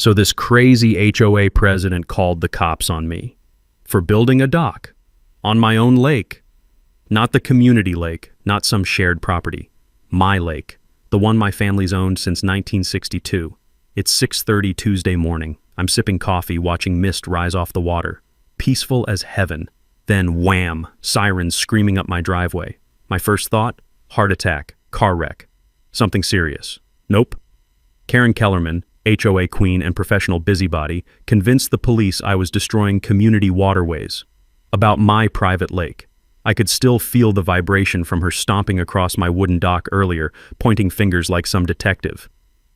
So this crazy HOA president called the cops on me for building a dock on my own lake. Not the community lake, not some shared property. My lake, the one my family's owned since 1962. It's 6:30 Tuesday morning. I'm sipping coffee, watching mist rise off the water. Peaceful as heaven. Then wham, sirens screaming up my driveway. My first thought? Heart attack, car wreck. Something serious. Nope. Karen Kellerman, HOA queen and professional busybody, convinced the police I was destroying community waterways. About my private lake. I could still feel the vibration from her stomping across my wooden dock earlier, pointing fingers like some detective.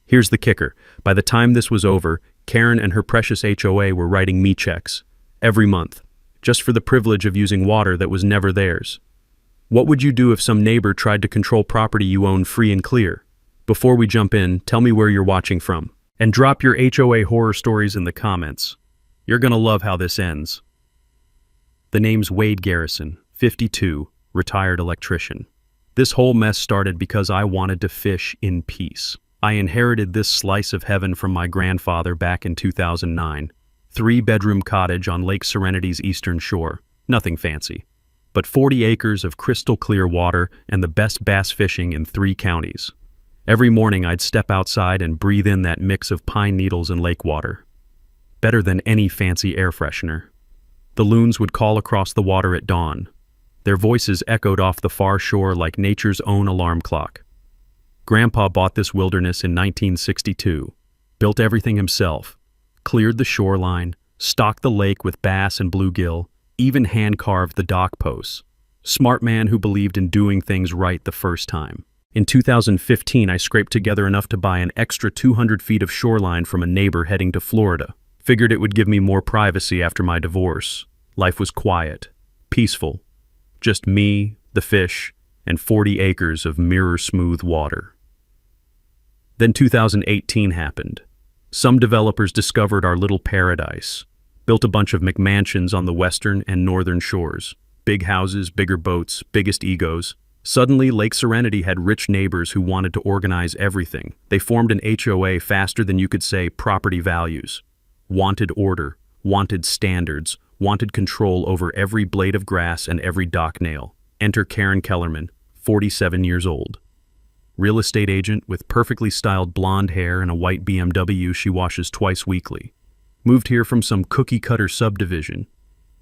Here's the kicker. By the time this was over, Karen and her precious HOA were writing me checks. Every month. Just for the privilege of using water that was never theirs. What would you do if some neighbor tried to control property you own free and clear? Before we jump in, tell me where you're watching from. And drop your HOA horror stories in the comments. You're gonna love how this ends. The name's Wade Garrison, 52, retired electrician. This whole mess started because I wanted to fish in peace. I inherited this slice of heaven from my grandfather back in 2009. 3-bedroom cottage on Lake Serenity's eastern shore. Nothing fancy. But 40 acres of crystal clear water and the best bass fishing in 3 counties. Every morning I'd step outside and breathe in that mix of pine needles and lake water. Better than any fancy air freshener. The loons would call across the water at dawn. Their voices echoed off the far shore like nature's own alarm clock. Grandpa bought this wilderness in 1962, built everything himself, cleared the shoreline, stocked the lake with bass and bluegill, even hand-carved the dock posts. Smart man who believed in doing things right the first time. In 2015, I scraped together enough to buy an extra 200 feet of shoreline from a neighbor heading to Florida. Figured it would give me more privacy after my divorce. Life was quiet, peaceful. Just me, the fish, and 40 acres of mirror-smooth water. Then 2018 happened. Some developers discovered our little paradise, built a bunch of McMansions on the western and northern shores. Big houses, bigger boats, biggest egos. Suddenly, Lake Serenity had rich neighbors who wanted to organize everything. They formed an HOA faster than you could say property values. Wanted order, wanted standards, wanted control over every blade of grass and every dock nail. Enter Karen Kellerman, 47 years old. Real estate agent with perfectly styled blonde hair and a white BMW she washes twice weekly. Moved here from some cookie-cutter subdivision.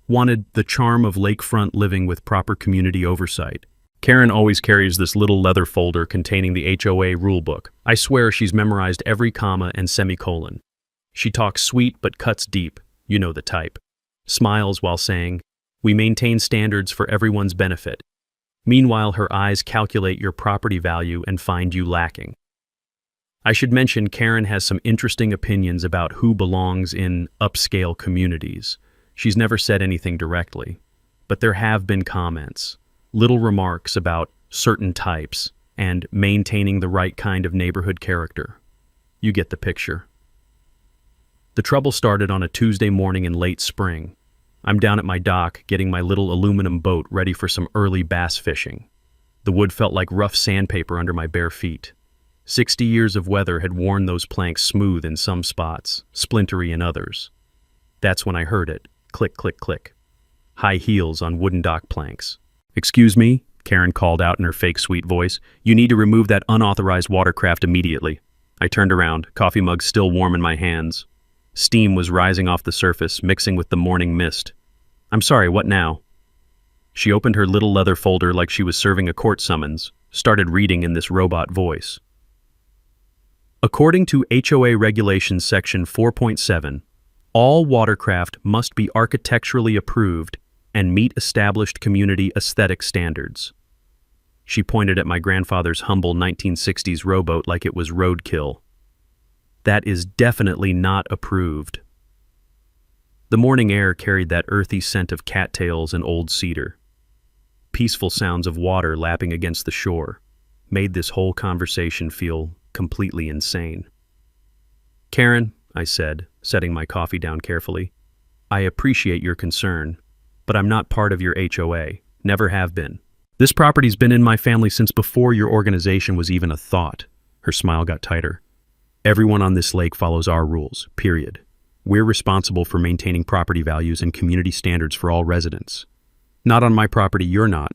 Wanted the charm of lakefront living with proper community oversight. Karen always carries this little leather folder containing the HOA rulebook. I swear she's memorized every comma and semicolon. She talks sweet but cuts deep, you know the type. Smiles while saying, "We maintain standards for everyone's benefit." Meanwhile, her eyes calculate your property value and find you lacking. I should mention Karen has some interesting opinions about who belongs in upscale communities. She's never said anything directly, but there have been comments, little remarks about certain types and maintaining the right kind of neighborhood character. You get the picture. The trouble started on a Tuesday morning in late spring. I'm down at my dock getting my little aluminum boat ready for some early bass fishing. The wood felt like rough sandpaper under my bare feet. 60 years of weather had worn those planks smooth in some spots, splintery in others. That's when I heard it. Click, click, click. High heels on wooden dock planks. "Excuse me," Karen called out in her fake sweet voice. "You need to remove that unauthorized watercraft immediately." I turned around, coffee mug still warm in my hands. Steam was rising off the surface, mixing with the morning mist. "I'm sorry, what now?" She opened her little leather folder like she was serving a court summons, started reading in this robot voice. According to HOA Regulations Section 4.7, all watercraft must be architecturally approved and meet established community aesthetic standards. She pointed at my grandfather's humble 1960s rowboat like it was roadkill. That is definitely not approved. The morning air carried that earthy scent of cattails and old cedar. Peaceful sounds of water lapping against the shore made this whole conversation feel completely insane. "Karen," I said, setting my coffee down carefully, "I appreciate your concern, but I'm not part of your HOA, never have been. This property's been in my family since before your organization was even a thought." Her smile got tighter. Everyone on this lake follows our rules, period. We're responsible for maintaining property values and community standards for all residents. Not on my property, you're not.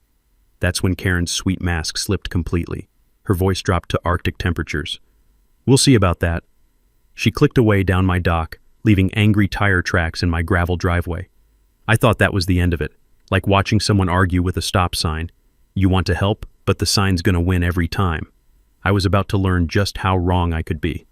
That's when Karen's sweet mask slipped completely. Her voice dropped to Arctic temperatures. We'll see about that. She clicked away down my dock, leaving angry tire tracks in my gravel driveway. I thought that was the end of it, like watching someone argue with a stop sign. You want to help, but the sign's gonna win every time. I was about to learn just how wrong I could be.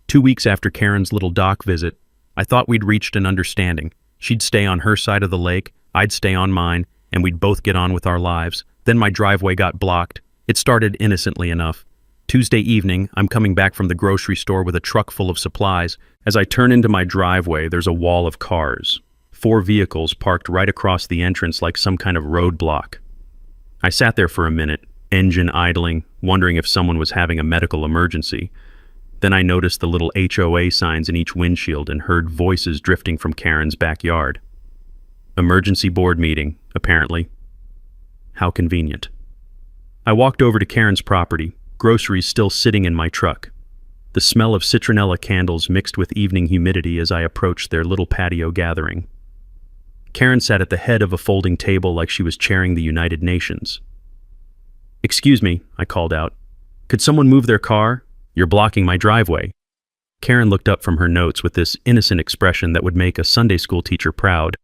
2 weeks after Karen's little dock visit, I thought we'd reached an understanding. She'd stay on her side of the lake, I'd stay on mine, and we'd both get on with our lives. Then my driveway got blocked. It started innocently enough. Tuesday evening, I'm coming back from the grocery store with a truck full of supplies. As I turn into my driveway, there's a wall of cars. 4 vehicles parked right across the entrance like some kind of roadblock. I sat there for a minute, engine idling, wondering if someone was having a medical emergency. Then I noticed the little HOA signs in each windshield and heard voices drifting from Karen's backyard. Emergency board meeting, apparently. How convenient. I walked over to Karen's property, groceries still sitting in my truck. The smell of citronella candles mixed with evening humidity as I approached their little patio gathering. Karen sat at the head of a folding table like she was chairing the United Nations. "Excuse me," I called out. "Could someone move their car? You're blocking my driveway." Karen looked up from her notes with this innocent expression that would make a Sunday school teacher proud.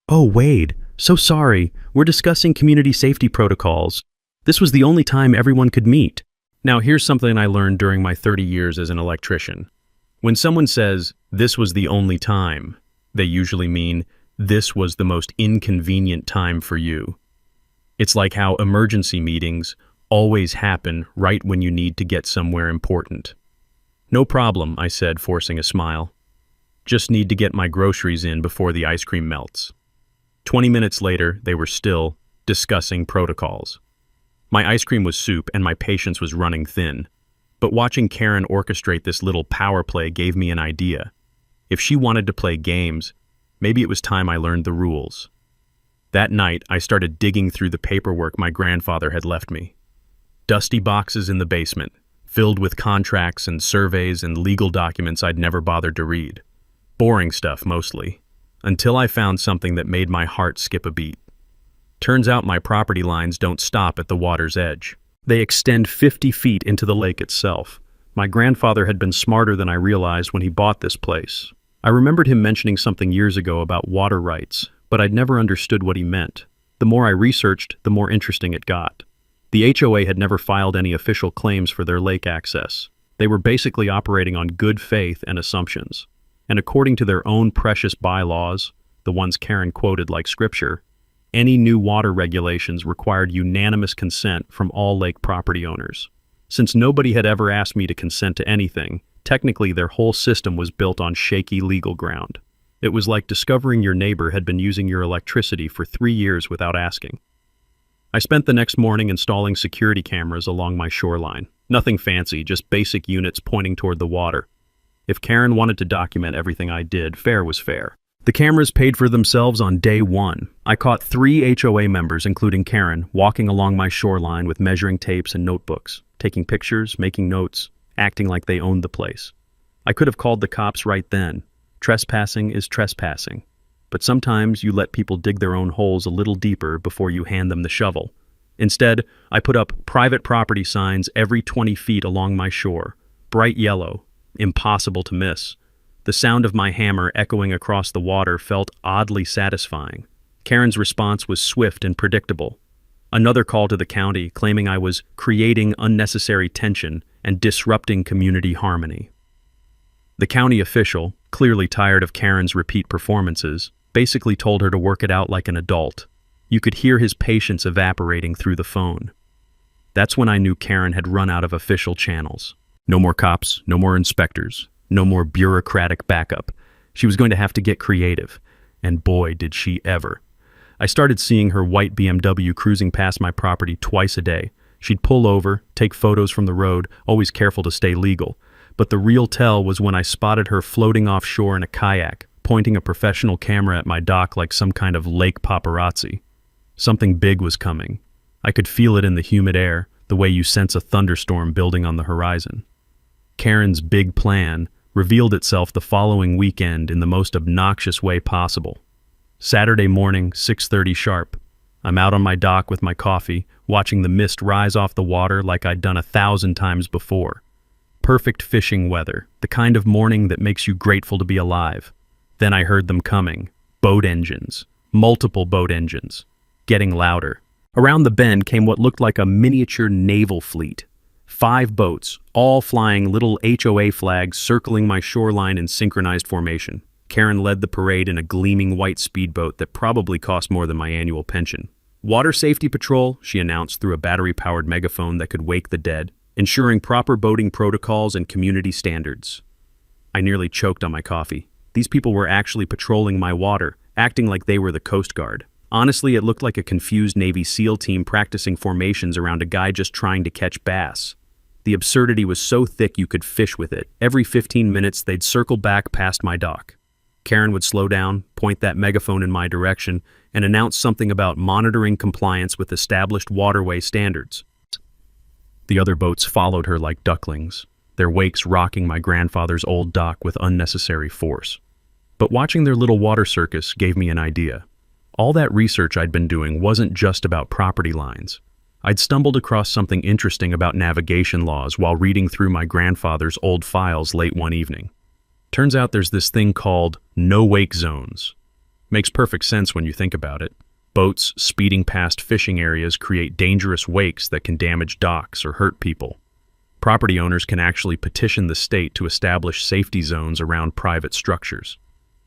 "Oh, Wade, so sorry. We're discussing community safety protocols. This was the only time everyone could meet." Now, here's something I learned during my 30 years as an electrician. When someone says, "this was the only time," they usually mean, "this was the most inconvenient time for you." It's like how emergency meetings always happen right when you need to get somewhere important. "No problem," I said, forcing a smile. "Just need to get my groceries in before the ice cream melts." 20 minutes later, they were still discussing protocols. My ice cream was soup and my patience was running thin. But watching Karen orchestrate this little power play gave me an idea. If she wanted to play games, maybe it was time I learned the rules. That night, I started digging through the paperwork my grandfather had left me. Dusty boxes in the basement, filled with contracts and surveys and legal documents I'd never bothered to read. Boring stuff, mostly. Until I found something that made my heart skip a beat. Turns out my property lines don't stop at the water's edge. They extend 50 feet into the lake itself. My grandfather had been smarter than I realized when he bought this place. I remembered him mentioning something years ago about water rights, but I'd never understood what he meant. The more I researched, the more interesting it got. The HOA had never filed any official claims for their lake access. They were basically operating on good faith and assumptions. And according to their own precious bylaws, the ones Karen quoted like scripture, any new water regulations required unanimous consent from all lake property owners. Since nobody had ever asked me to consent to anything, technically their whole system was built on shaky legal ground. It was like discovering your neighbor had been using your electricity for 3 years without asking. I spent the next morning installing security cameras along my shoreline. Nothing fancy, just basic units pointing toward the water. If Karen wanted to document everything I did, fair was fair. The cameras paid for themselves on day 1. I caught 3 HOA members, including Karen, walking along my shoreline with measuring tapes and notebooks, taking pictures, making notes, acting like they owned the place. I could have called the cops right then. Trespassing is trespassing. But sometimes you let people dig their own holes a little deeper before you hand them the shovel. Instead, I put up private property signs every 20 feet along my shore, bright yellow, impossible to miss. The sound of my hammer echoing across the water felt oddly satisfying. Karen's response was swift and predictable. Another call to the county claiming I was creating unnecessary tension and disrupting community harmony. The county official, clearly tired of Karen's repeat performances, basically told her to work it out like an adult. You could hear his patience evaporating through the phone. That's when I knew Karen had run out of official channels. No more cops, no more inspectors. No more bureaucratic backup. She was going to have to get creative. And boy, did she ever. I started seeing her white BMW cruising past my property twice a day. She'd pull over, take photos from the road, always careful to stay legal. But the real tell was when I spotted her floating offshore in a kayak, pointing a professional camera at my dock like some kind of lake paparazzi. Something big was coming. I could feel it in the humid air, the way you sense a thunderstorm building on the horizon. Karen's big plan revealed itself the following weekend in the most obnoxious way possible. Saturday morning, 6:30 sharp. I'm out on my dock with my coffee, watching the mist rise off the water like I'd done 1,000 times before. Perfect fishing weather, the kind of morning that makes you grateful to be alive. Then I heard them coming. Boat engines. Multiple boat engines. Getting louder. Around the bend came what looked like a miniature naval fleet. 5 boats, all flying little HOA flags circling my shoreline in synchronized formation. Karen led the parade in a gleaming white speedboat that probably cost more than my annual pension. Water Safety Patrol, she announced through a battery-powered megaphone that could wake the dead, ensuring proper boating protocols and community standards. I nearly choked on my coffee. These people were actually patrolling my water, acting like they were the Coast Guard. Honestly, it looked like a confused Navy SEAL team practicing formations around a guy just trying to catch bass. The absurdity was so thick you could fish with it. Every 15 minutes, they'd circle back past my dock. Karen would slow down, point that megaphone in my direction, and announce something about monitoring compliance with established waterway standards. The other boats followed her like ducklings, their wakes rocking my grandfather's old dock with unnecessary force. But watching their little water circus gave me an idea. All that research I'd been doing wasn't just about property lines. I'd stumbled across something interesting about navigation laws while reading through my grandfather's old files late one evening. Turns out there's this thing called no-wake zones. Makes perfect sense when you think about it. Boats speeding past fishing areas create dangerous wakes that can damage docks or hurt people. Property owners can actually petition the state to establish safety zones around private structures.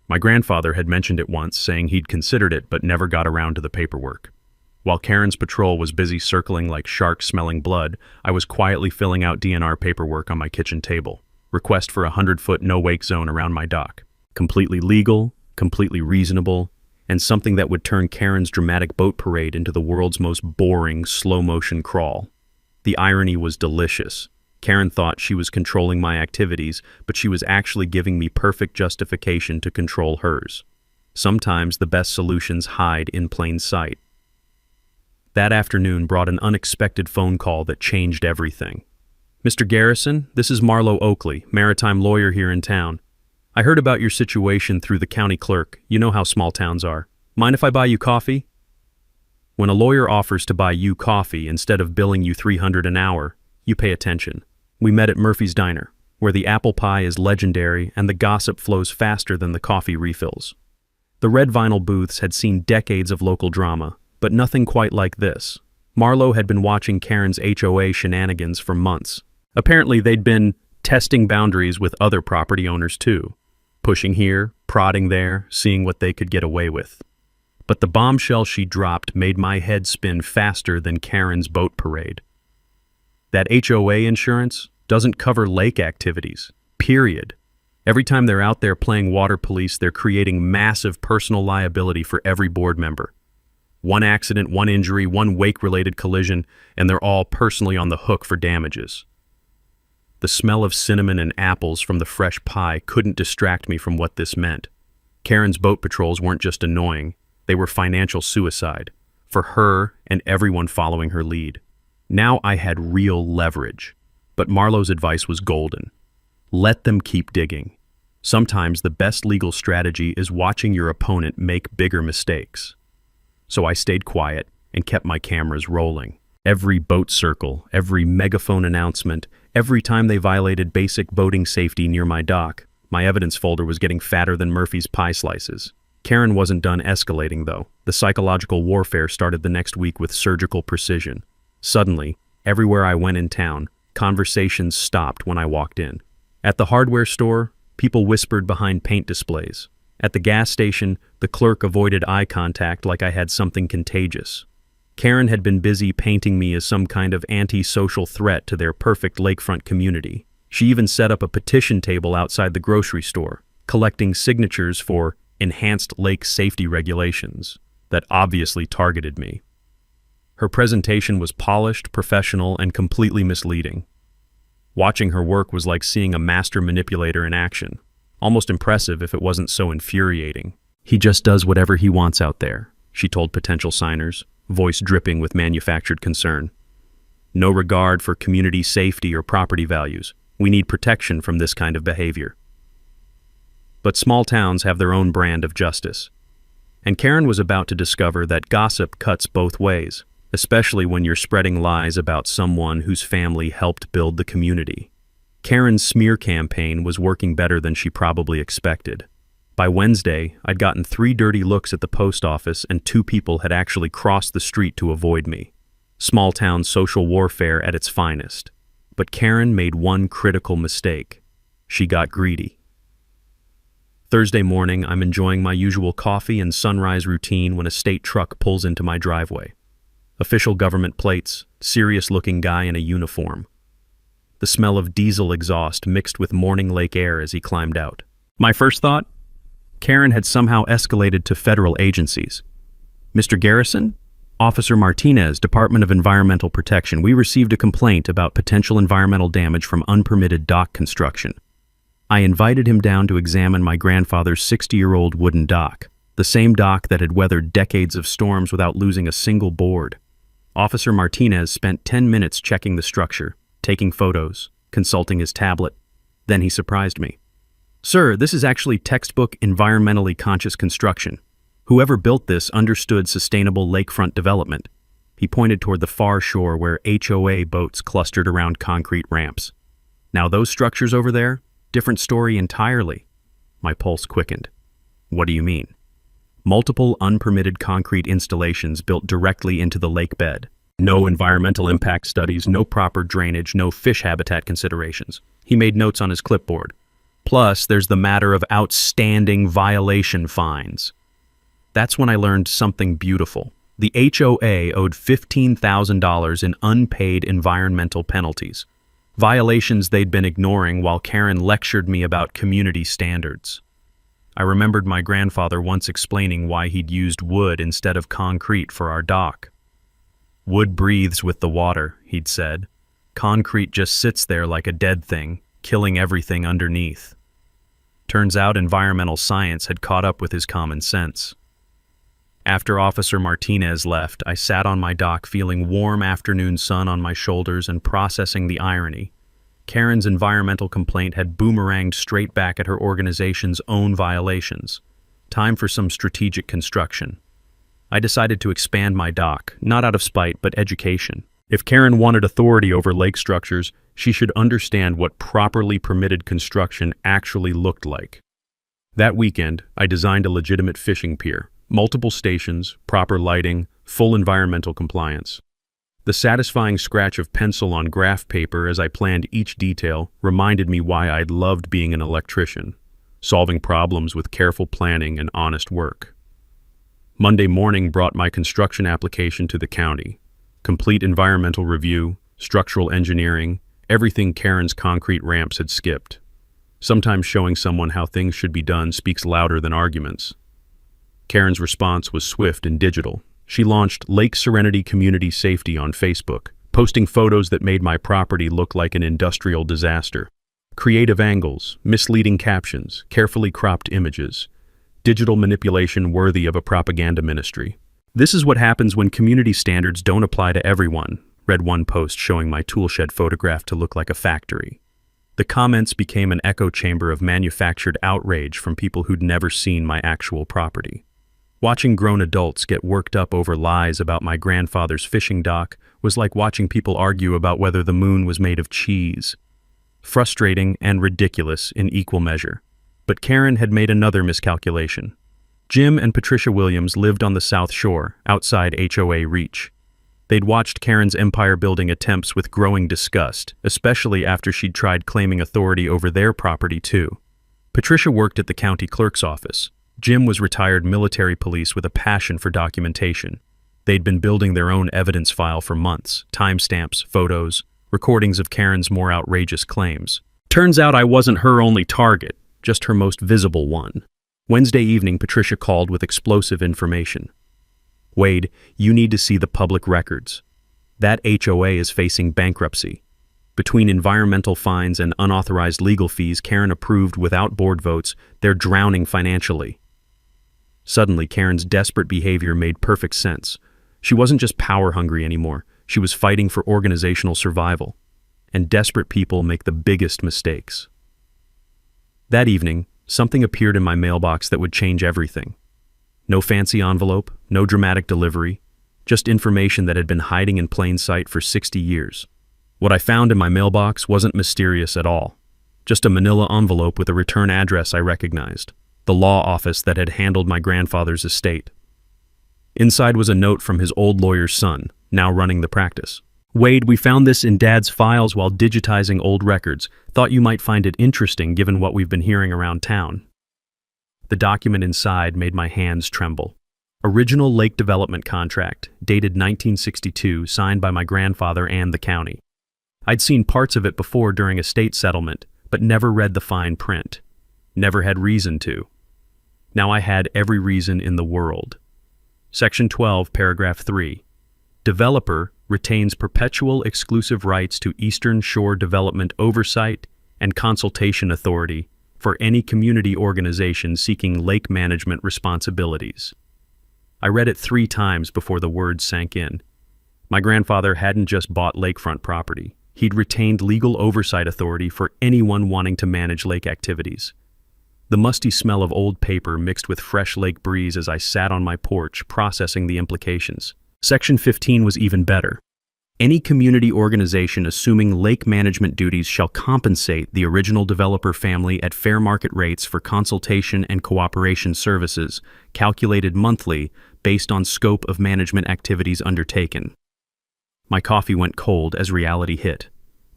My grandfather had mentioned it once, saying he'd considered it but never got around to the paperwork. While Karen's patrol was busy circling like sharks smelling blood, I was quietly filling out DNR paperwork on my kitchen table. Request for a 100-foot no-wake zone around my dock. Completely legal, completely reasonable, and something that would turn Karen's dramatic boat parade into the world's most boring slow-motion crawl. The irony was delicious. Karen thought she was controlling my activities, but she was actually giving me perfect justification to control hers. Sometimes the best solutions hide in plain sight. That afternoon brought an unexpected phone call that changed everything. Mr. Garrison, this is Marlo Oakley, maritime lawyer here in town. I heard about your situation through the county clerk. You know how small towns are. Mind if I buy you coffee? When a lawyer offers to buy you coffee instead of billing you $300 an hour, you pay attention. We met at Murphy's Diner, where the apple pie is legendary and the gossip flows faster than the coffee refills. The red vinyl booths had seen decades of local drama, but nothing quite like this. Marlo had been watching Karen's HOA shenanigans for months. Apparently, they'd been testing boundaries with other property owners too, pushing here, prodding there, seeing what they could get away with. But the bombshell she dropped made my head spin faster than Karen's boat parade. That HOA insurance doesn't cover lake activities, period. Every time they're out there playing water police, they're creating massive personal liability for every board member. One accident, one injury, one wake-related collision, and they're all personally on the hook for damages. The smell of cinnamon and apples from the fresh pie couldn't distract me from what this meant. Karen's boat patrols weren't just annoying, they were financial suicide, for her and everyone following her lead. Now I had real leverage, but Marlo's advice was golden. Let them keep digging. Sometimes the best legal strategy is watching your opponent make bigger mistakes. So I stayed quiet and kept my cameras rolling. Every boat circle, every megaphone announcement, every time they violated basic boating safety near my dock, my evidence folder was getting fatter than Murphy's pie slices. Karen wasn't done escalating, though. The psychological warfare started the next week with surgical precision. Suddenly, everywhere I went in town, conversations stopped when I walked in. At the hardware store, people whispered behind paint displays. At the gas station, the clerk avoided eye contact like I had something contagious. Karen had been busy painting me as some kind of anti-social threat to their perfect lakefront community. She even set up a petition table outside the grocery store, collecting signatures for enhanced lake safety regulations that obviously targeted me. Her presentation was polished, professional, and completely misleading. Watching her work was like seeing a master manipulator in action. Almost impressive if it wasn't so infuriating. He just does whatever he wants out there, she told potential signers, voice dripping with manufactured concern. No regard for community safety or property values. We need protection from this kind of behavior. But small towns have their own brand of justice. And Karen was about to discover that gossip cuts both ways, especially when you're spreading lies about someone whose family helped build the community. Karen's smear campaign was working better than she probably expected. By Wednesday, I'd gotten 3 dirty looks at the post office and 2 people had actually crossed the street to avoid me. Small-town social warfare at its finest. But Karen made one critical mistake. She got greedy. Thursday morning, I'm enjoying my usual coffee and sunrise routine when a state truck pulls into my driveway. Official government plates, serious-looking guy in a uniform. The smell of diesel exhaust mixed with morning lake air as he climbed out. My first thought? Karen had somehow escalated to federal agencies. Mr. Garrison? Officer Martinez, Department of Environmental Protection. We received a complaint about potential environmental damage from unpermitted dock construction. I invited him down to examine my grandfather's 60-year-old wooden dock, the same dock that had weathered decades of storms without losing a single board. Officer Martinez spent 10 minutes checking the structure, taking photos, consulting his tablet. Then he surprised me. Sir, this is actually textbook environmentally conscious construction. Whoever built this understood sustainable lakefront development. He pointed toward the far shore where HOA boats clustered around concrete ramps. Now those structures over there, different story entirely. My pulse quickened. What do you mean? Multiple unpermitted concrete installations built directly into the lake bed. No environmental impact studies, no proper drainage, no fish habitat considerations. He made notes on his clipboard. Plus, there's the matter of outstanding violation fines. That's when I learned something beautiful. The HOA owed $15,000 in unpaid environmental penalties. Violations they'd been ignoring while Karen lectured me about community standards. I remembered my grandfather once explaining why he'd used wood instead of concrete for our dock. Wood breathes with the water, he'd said. Concrete just sits there like a dead thing, killing everything underneath. Turns out environmental science had caught up with his common sense. After Officer Martinez left, I sat on my dock feeling warm afternoon sun on my shoulders and processing the irony. Karen's environmental complaint had boomeranged straight back at her organization's own violations. Time for some strategic construction. I decided to expand my dock, not out of spite, but education. If Karen wanted authority over lake structures, she should understand what properly permitted construction actually looked like. That weekend, I designed a legitimate fishing pier, multiple stations, proper lighting, full environmental compliance. The satisfying scratch of pencil on graph paper as I planned each detail reminded me why I'd loved being an electrician, solving problems with careful planning and honest work. Monday morning brought my construction application to the county. Complete environmental review, structural engineering, everything Karen's concrete ramps had skipped. Sometimes showing someone how things should be done speaks louder than arguments. Karen's response was swift and digital. She launched Lake Serenity Community Safety on Facebook, posting photos that made my property look like an industrial disaster. Creative angles, misleading captions, carefully cropped images. Digital manipulation worthy of a propaganda ministry. This is what happens when community standards don't apply to everyone, read one post showing my toolshed photograph to look like a factory. The comments became an echo chamber of manufactured outrage from people who'd never seen my actual property. Watching grown adults get worked up over lies about my grandfather's fishing dock was like watching people argue about whether the moon was made of cheese. Frustrating and ridiculous in equal measure. But Karen had made another miscalculation. Jim and Patricia Williams lived on the South Shore, outside HOA reach. They'd watched Karen's empire-building attempts with growing disgust, especially after she'd tried claiming authority over their property too. Patricia worked at the county clerk's office. Jim was retired military police with a passion for documentation. They'd been building their own evidence file for months, timestamps, photos, recordings of Karen's more outrageous claims. Turns out I wasn't her only target, just her most visible one. Wednesday evening, Patricia called with explosive information. Wade, you need to see the public records. That HOA is facing bankruptcy. Between environmental fines and unauthorized legal fees Karen approved without board votes, they're drowning financially. Suddenly, Karen's desperate behavior made perfect sense. She wasn't just power-hungry anymore. She was fighting for organizational survival. and desperate people make the biggest mistakes. That evening, something appeared in my mailbox that would change everything. No fancy envelope, no dramatic delivery, just information that had been hiding in plain sight for 60 years. What I found in my mailbox wasn't mysterious at all. Just a manila envelope with a return address I recognized, the law office that had handled my grandfather's estate. Inside was a note from his old lawyer's son, now running the practice. "Wade, we found this in Dad's files while digitizing old records. Thought you might find it interesting given what we've been hearing around town." The document inside made my hands tremble. Original lake development contract, dated 1962, signed by my grandfather and the county. I'd seen parts of it before during estate settlement, but never read the fine print. Never had reason to. Now I had every reason in the world. Section 12, paragraph 3. Developer retains perpetual exclusive rights to Eastern Shore Development Oversight and Consultation Authority for any community organization seeking lake management responsibilities. I read it 3 times before the words sank in. My grandfather hadn't just bought lakefront property. He'd retained legal oversight authority for anyone wanting to manage lake activities. The musty smell of old paper mixed with fresh lake breeze as I sat on my porch processing the implications. Section 15 was even better. Any community organization assuming lake management duties shall compensate the original developer family at fair market rates for consultation and cooperation services, calculated monthly based on scope of management activities undertaken. My coffee went cold as reality hit.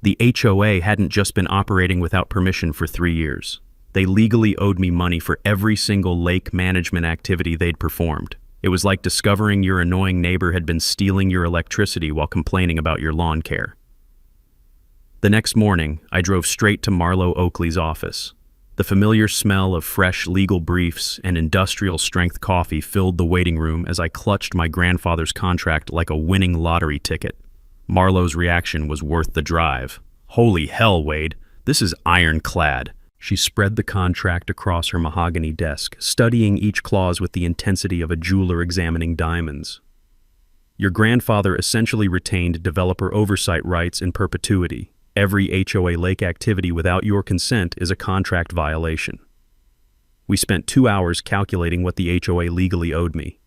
The HOA hadn't just been operating without permission for 3 years. They legally owed me money for every single lake management activity they'd performed. It was like discovering your annoying neighbor had been stealing your electricity while complaining about your lawn care. The next morning, I drove straight to Marlo Oakley's office. The familiar smell of fresh legal briefs and industrial-strength coffee filled the waiting room as I clutched my grandfather's contract like a winning lottery ticket. Marlo's reaction was worth the drive. "Holy hell, Wade, this is ironclad." She spread the contract across her mahogany desk, studying each clause with the intensity of a jeweler examining diamonds. "Your grandfather essentially retained developer oversight rights in perpetuity. Every HOA lake activity without your consent is a contract violation." We spent 2 hours calculating what the HOA legally owed me.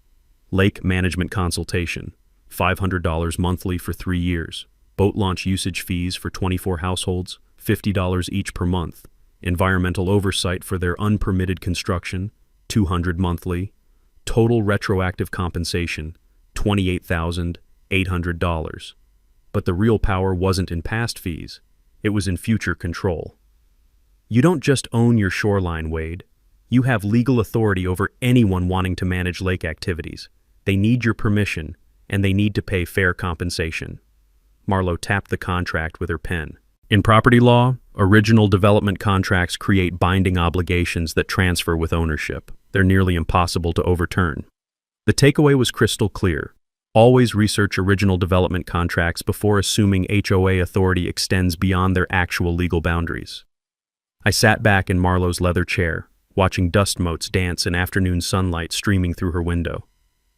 Lake management consultation, $500 monthly for 3 years. Boat launch usage fees for 24 households, $50 each per month. Environmental oversight for their unpermitted construction, $200 monthly. Total retroactive compensation, $28,800. But the real power wasn't in past fees. It was in future control. You don't just own your shoreline, Wade. You have legal authority over anyone wanting to manage lake activities. They need your permission, and they need to pay fair compensation. Marlo tapped the contract with her pen. In property law, original development contracts create binding obligations that transfer with ownership. They're nearly impossible to overturn. The takeaway was crystal clear. Always research original development contracts before assuming HOA authority extends beyond their actual legal boundaries. I sat back in Marlo's leather chair, watching dust motes dance in afternoon sunlight streaming through her window.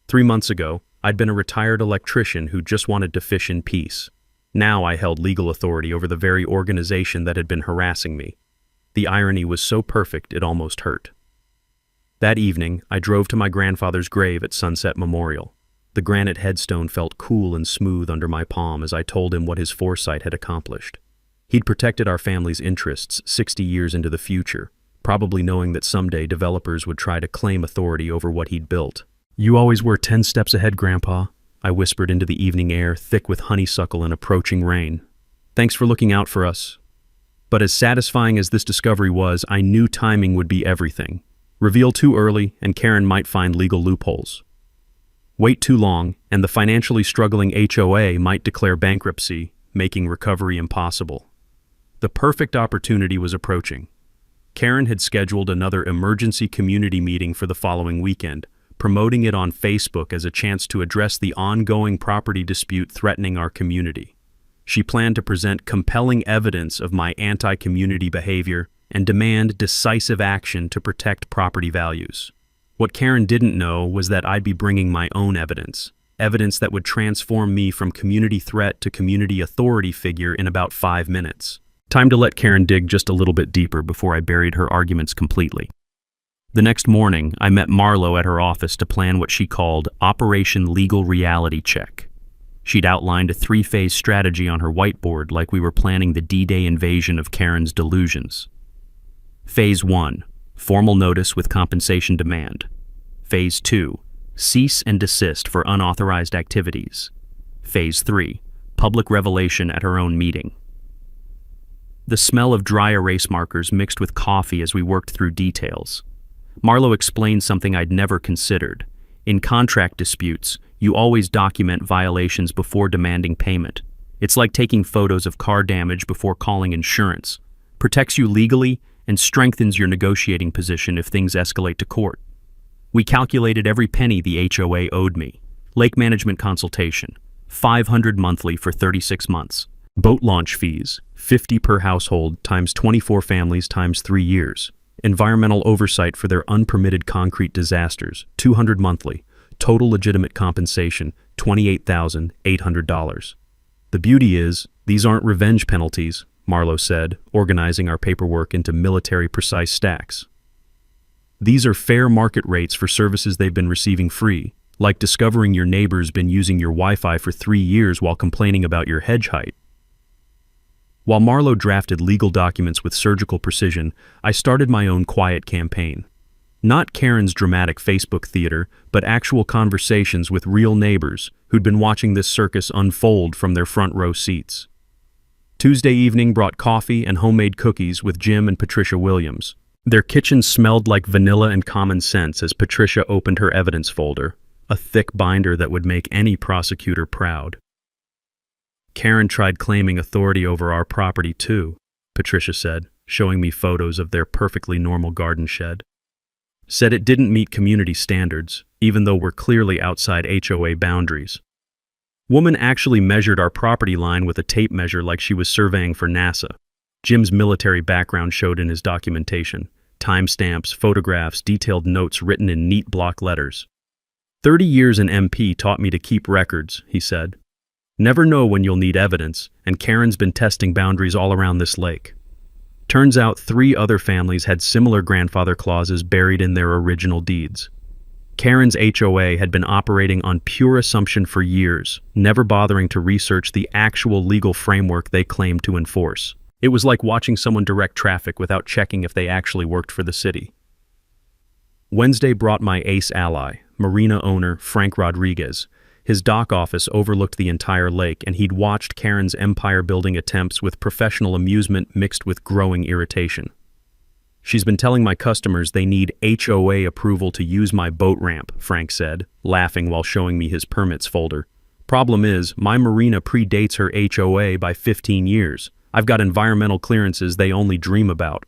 3 months ago, I'd been a retired electrician who just wanted to fish in peace. Now I held legal authority over the very organization that had been harassing me. The irony was so perfect it almost hurt. That evening, I drove to my grandfather's grave at Sunset Memorial. The granite headstone felt cool and smooth under my palm as I told him what his foresight had accomplished. He'd protected our family's interests 60 years into the future, probably knowing that someday developers would try to claim authority over what he'd built. "You always were 10 steps ahead, Grandpa," I whispered into the evening air, thick with honeysuckle and approaching rain. "Thanks for looking out for us." But as satisfying as this discovery was, I knew timing would be everything. Reveal too early, and Karen might find legal loopholes. Wait too long, and the financially struggling HOA might declare bankruptcy, making recovery impossible. The perfect opportunity was approaching. Karen had scheduled another emergency community meeting for the following weekend, promoting it on Facebook as a chance to address the ongoing property dispute threatening our community. She planned to present compelling evidence of my anti-community behavior and demand decisive action to protect property values. What Karen didn't know was that I'd be bringing my own evidence. evidence that would transform me from community threat to community authority figure in about 5 minutes. Time to let Karen dig just a little bit deeper before I buried her arguments completely. The next morning, I met Marlo at her office to plan what she called Operation Legal Reality Check. She'd outlined a 3-phase strategy on her whiteboard like we were planning the D-Day invasion of Karen's delusions. Phase 1, formal notice with compensation demand. Phase 2, cease and desist for unauthorized activities. Phase 3, public revelation at her own meeting. The smell of dry erase markers mixed with coffee as we worked through details. Marlo explained something I'd never considered. In contract disputes, you always document violations before demanding payment. It's like taking photos of car damage before calling insurance. Protects you legally and strengthens your negotiating position if things escalate to court. We calculated every penny the HOA owed me. Lake management consultation, $500 monthly for 36 months. Boat launch fees, $50 per household times 24 families times 3 years. Environmental oversight for their unpermitted concrete disasters, $200 monthly. Total legitimate compensation, $28,800. The beauty is, these aren't revenge penalties, Marlo said, organizing our paperwork into military-precise stacks. These are fair market rates for services they've been receiving free, like discovering your neighbor's been using your Wi-Fi for 3 years while complaining about your hedge height. While Marlo drafted legal documents with surgical precision, I started my own quiet campaign. Not Karen's dramatic Facebook theater, but actual conversations with real neighbors who'd been watching this circus unfold from their front row seats. Tuesday evening brought coffee and homemade cookies with Jim and Patricia Williams. Their kitchen smelled like vanilla and common sense as Patricia opened her evidence folder, a thick binder that would make any prosecutor proud. Karen tried claiming authority over our property too, Patricia said, showing me photos of their perfectly normal garden shed. Said it didn't meet community standards, even though we're clearly outside HOA boundaries. Woman actually measured our property line with a tape measure like she was surveying for NASA. Jim's military background showed in his documentation. Timestamps, photographs, detailed notes written in neat block letters. 30 years in MP taught me to keep records, he said. Never know when you'll need evidence, and Karen's been testing boundaries all around this lake. Turns out 3 other families had similar grandfather clauses buried in their original deeds. Karen's HOA had been operating on pure assumption for years, never bothering to research the actual legal framework they claimed to enforce. It was like watching someone direct traffic without checking if they actually worked for the city. Wednesday brought my ace ally, marina owner Frank Rodriguez. His dock office overlooked the entire lake, and he'd watched Karen's empire-building attempts with professional amusement mixed with growing irritation. She's been telling my customers they need HOA approval to use my boat ramp, Frank said, laughing while showing me his permits folder. Problem is, my marina predates her HOA by 15 years. I've got environmental clearances they only dream about.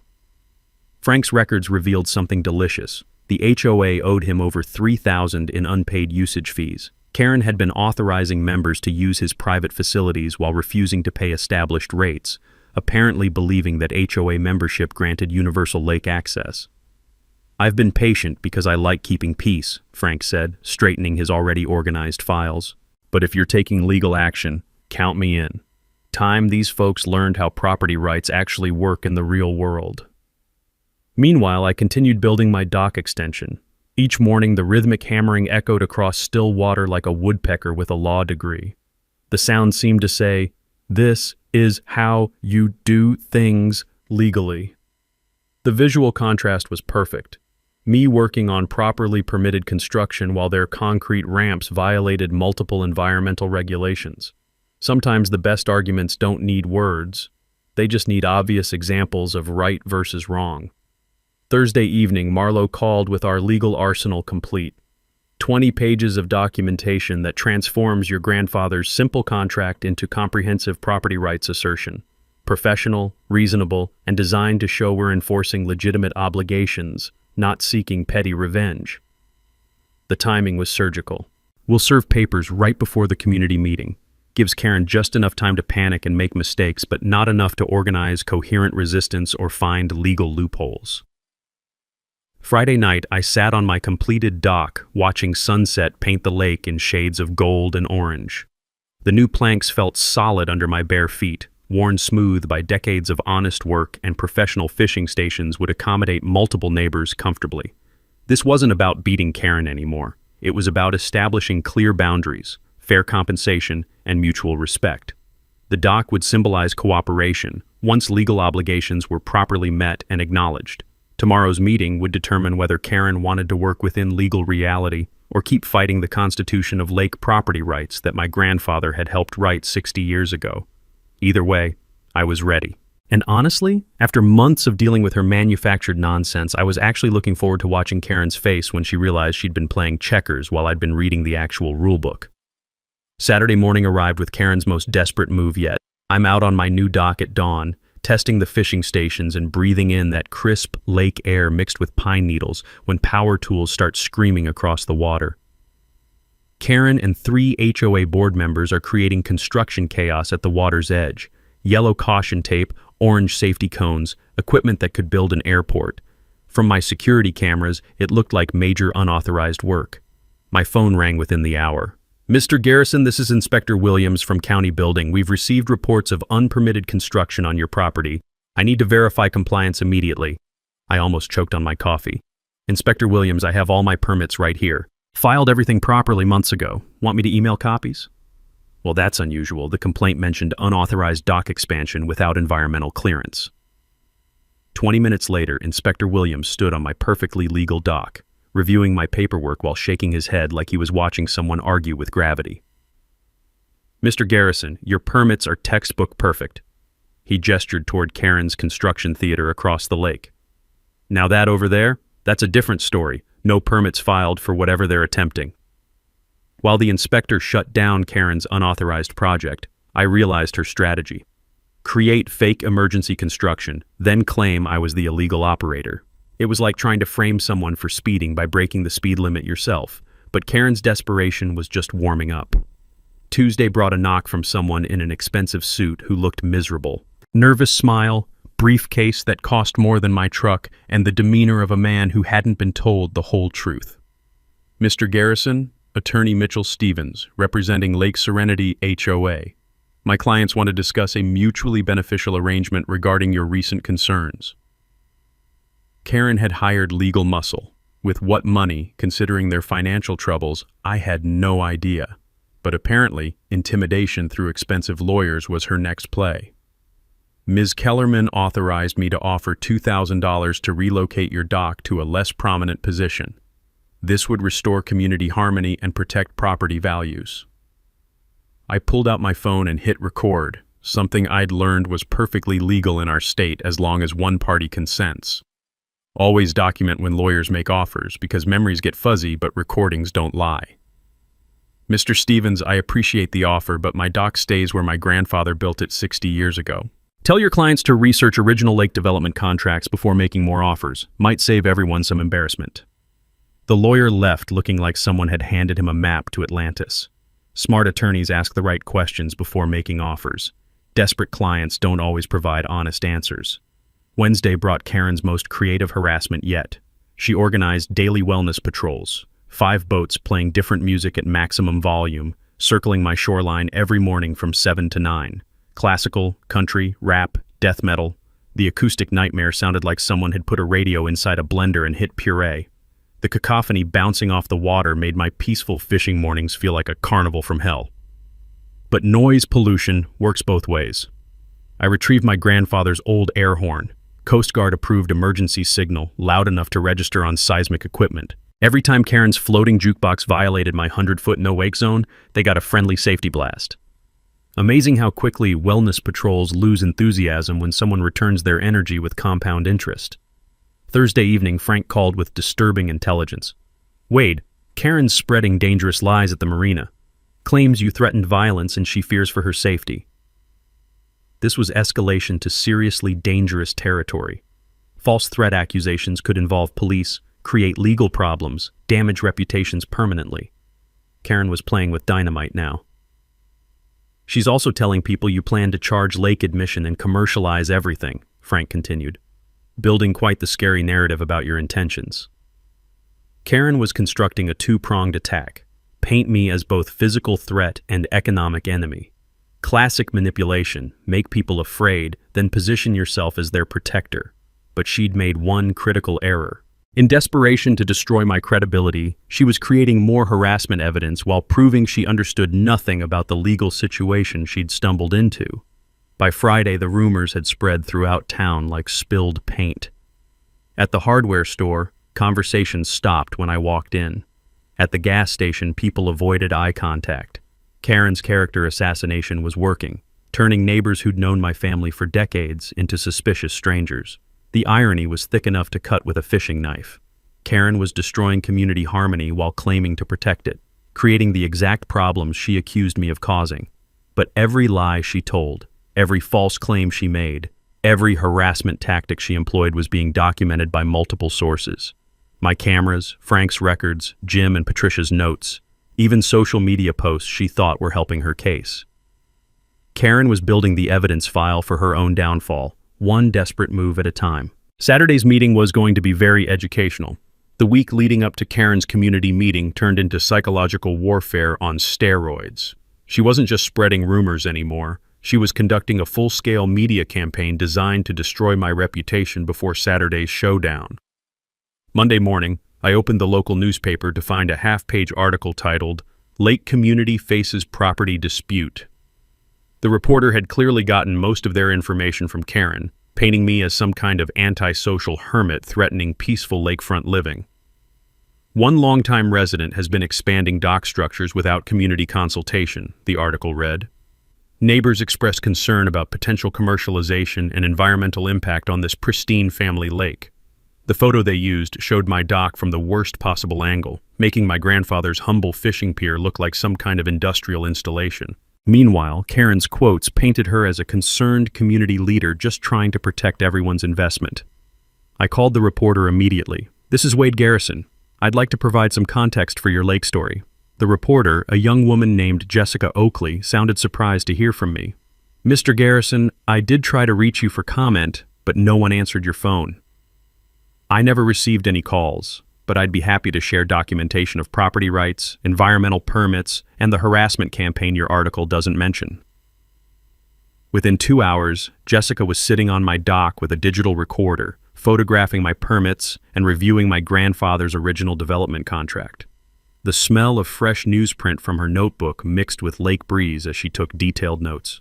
Frank's records revealed something delicious. The HOA owed him over $3,000 in unpaid usage fees. Karen had been authorizing members to use his private facilities while refusing to pay established rates, apparently believing that HOA membership granted universal lake access. I've been patient because I like keeping peace, Frank said, straightening his already organized files. But if you're taking legal action, count me in. Time these folks learned how property rights actually work in the real world. Meanwhile, I continued building my dock extension. Each morning, the rhythmic hammering echoed across still water like a woodpecker with a law degree. The sound seemed to say, "This is how you do things legally." The visual contrast was perfect. Me working on properly permitted construction while their concrete ramps violated multiple environmental regulations. Sometimes the best arguments don't need words. They just need obvious examples of right versus wrong. Thursday evening, Marlo called with our legal arsenal complete. 20 pages of documentation that transforms your grandfather's simple contract into comprehensive property rights assertion. Professional, reasonable, and designed to show we're enforcing legitimate obligations, not seeking petty revenge. The timing was surgical. We'll serve papers right before the community meeting. Gives Karen just enough time to panic and make mistakes, but not enough to organize coherent resistance or find legal loopholes. Friday night, I sat on my completed dock, watching sunset paint the lake in shades of gold and orange. The new planks felt solid under my bare feet, worn smooth by decades of honest work, and professional fishing stations would accommodate multiple neighbors comfortably. This wasn't about beating Karen anymore. It was about establishing clear boundaries, fair compensation, and mutual respect. The dock would symbolize cooperation, once legal obligations were properly met and acknowledged. Tomorrow's meeting would determine whether Karen wanted to work within legal reality or keep fighting the constitution of lake property rights that my grandfather had helped write 60 years ago. Either way, I was ready. And honestly, after months of dealing with her manufactured nonsense, I was actually looking forward to watching Karen's face when she realized she'd been playing checkers while I'd been reading the actual rulebook. Saturday morning arrived with Karen's most desperate move yet. I'm out on my new dock at dawn, testing the fishing stations and breathing in that crisp lake air mixed with pine needles when power tools start screaming across the water. Karen and 3 HOA board members are creating construction chaos at the water's edge. Yellow caution tape, orange safety cones, equipment that could build an airport. From my security cameras, it looked like major unauthorized work. My phone rang within the hour. Mr. Garrison, this is Inspector Williams from County Building. We've received reports of unpermitted construction on your property. I need to verify compliance immediately. I almost choked on my coffee. Inspector Williams, I have all my permits right here. Filed everything properly months ago. Want me to email copies? Well, that's unusual. The complaint mentioned unauthorized dock expansion without environmental clearance. 20 minutes later, Inspector Williams stood on my perfectly legal dock, reviewing my paperwork while shaking his head like he was watching someone argue with gravity. Mr. Garrison, your permits are textbook perfect. He gestured toward Karen's construction theater across the lake. Now that over there, that's a different story. No permits filed for whatever they're attempting. While the inspector shut down Karen's unauthorized project, I realized her strategy. Create fake emergency construction, then claim I was the illegal operator. It was like trying to frame someone for speeding by breaking the speed limit yourself, but Karen's desperation was just warming up. Tuesday brought a knock from someone in an expensive suit who looked miserable. Nervous smile, briefcase that cost more than my truck, and the demeanor of a man who hadn't been told the whole truth. Mr. Garrison, Attorney Mitchell Stevens, representing Lake Serenity HOA. My clients want to discuss a mutually beneficial arrangement regarding your recent concerns. Karen had hired legal muscle. With what money, considering their financial troubles, I had no idea. But apparently, intimidation through expensive lawyers was her next play. Ms. Kellerman authorized me to offer $2,000 to relocate your dock to a less prominent position. This would restore community harmony and protect property values. I pulled out my phone and hit record, something I'd learned was perfectly legal in our state as long as one party consents. Always document when lawyers make offers, because memories get fuzzy but recordings don't lie. Mr. Stevens, I appreciate the offer, but my dock stays where my grandfather built it 60 years ago. Tell your clients to research original lake development contracts before making more offers. Might save everyone some embarrassment. The lawyer left looking like someone had handed him a map to Atlantis. Smart attorneys ask the right questions before making offers. Desperate clients don't always provide honest answers. Wednesday brought Karen's most creative harassment yet. She organized daily wellness patrols, 5 boats playing different music at maximum volume, circling my shoreline every morning from 7 to 9. Classical, country, rap, death metal. The acoustic nightmare sounded like someone had put a radio inside a blender and hit puree. The cacophony bouncing off the water made my peaceful fishing mornings feel like a carnival from hell. But noise pollution works both ways. I retrieved my grandfather's old air horn, Coast Guard approved emergency signal, loud enough to register on seismic equipment. Every time Karen's floating jukebox violated my 100-foot no-wake zone, they got a friendly safety blast. Amazing how quickly wellness patrols lose enthusiasm when someone returns their energy with compound interest. Thursday evening, Frank called with disturbing intelligence. Wade, Karen's spreading dangerous lies at the marina. Claims you threatened violence and she fears for her safety. This was escalation to seriously dangerous territory. False threat accusations could involve police, create legal problems, damage reputations permanently. Karen was playing with dynamite now. She's also telling people you plan to charge lake admission and commercialize everything, Frank continued. building quite the scary narrative about your intentions. Karen was constructing a two-pronged attack. Paint me as both physical threat and economic enemy. Classic manipulation, make people afraid, then position yourself as their protector. But she'd made one critical error. In desperation to destroy my credibility, she was creating more harassment evidence while proving she understood nothing about the legal situation she'd stumbled into. By Friday, the rumors had spread throughout town like spilled paint. At the hardware store, conversations stopped when I walked in. At the gas station, people avoided eye contact. Karen's character assassination was working, turning neighbors who'd known my family for decades into suspicious strangers. The irony was thick enough to cut with a fishing knife. Karen was destroying community harmony while claiming to protect it, creating the exact problems she accused me of causing. But every lie she told, every false claim she made, every harassment tactic she employed was being documented by multiple sources. My cameras, Frank's records, Jim and Patricia's notes, even social media posts she thought were helping her case. Karen was building the evidence file for her own downfall, one desperate move at a time. Saturday's meeting was going to be very educational. The week leading up to Karen's community meeting turned into psychological warfare on steroids. She wasn't just spreading rumors anymore. She was conducting a full-scale media campaign designed to destroy my reputation before Saturday's showdown. Monday morning, I opened the local newspaper to find a half-page article titled, "Lake Community Faces Property Dispute." The reporter had clearly gotten most of their information from Karen, painting me as some kind of antisocial hermit threatening peaceful lakefront living. One longtime resident has been expanding dock structures without community consultation, the article read. Neighbors expressed concern about potential commercialization and environmental impact on this pristine family lake. The photo they used showed my dock from the worst possible angle, making my grandfather's humble fishing pier look like some kind of industrial installation. Meanwhile, Karen's quotes painted her as a concerned community leader just trying to protect everyone's investment. I called the reporter immediately. "This is Wade Garrison. I'd like to provide some context for your lake story." The reporter, a young woman named Jessica Oakley, sounded surprised to hear from me. "Mr. Garrison, I did try to reach you for comment, but no one answered your phone." "I never received any calls, but I'd be happy to share documentation of property rights, environmental permits, and the harassment campaign your article doesn't mention." Within 2 hours, Jessica was sitting on my dock with a digital recorder, photographing my permits and reviewing my grandfather's original development contract. The smell of fresh newsprint from her notebook mixed with lake breeze as she took detailed notes.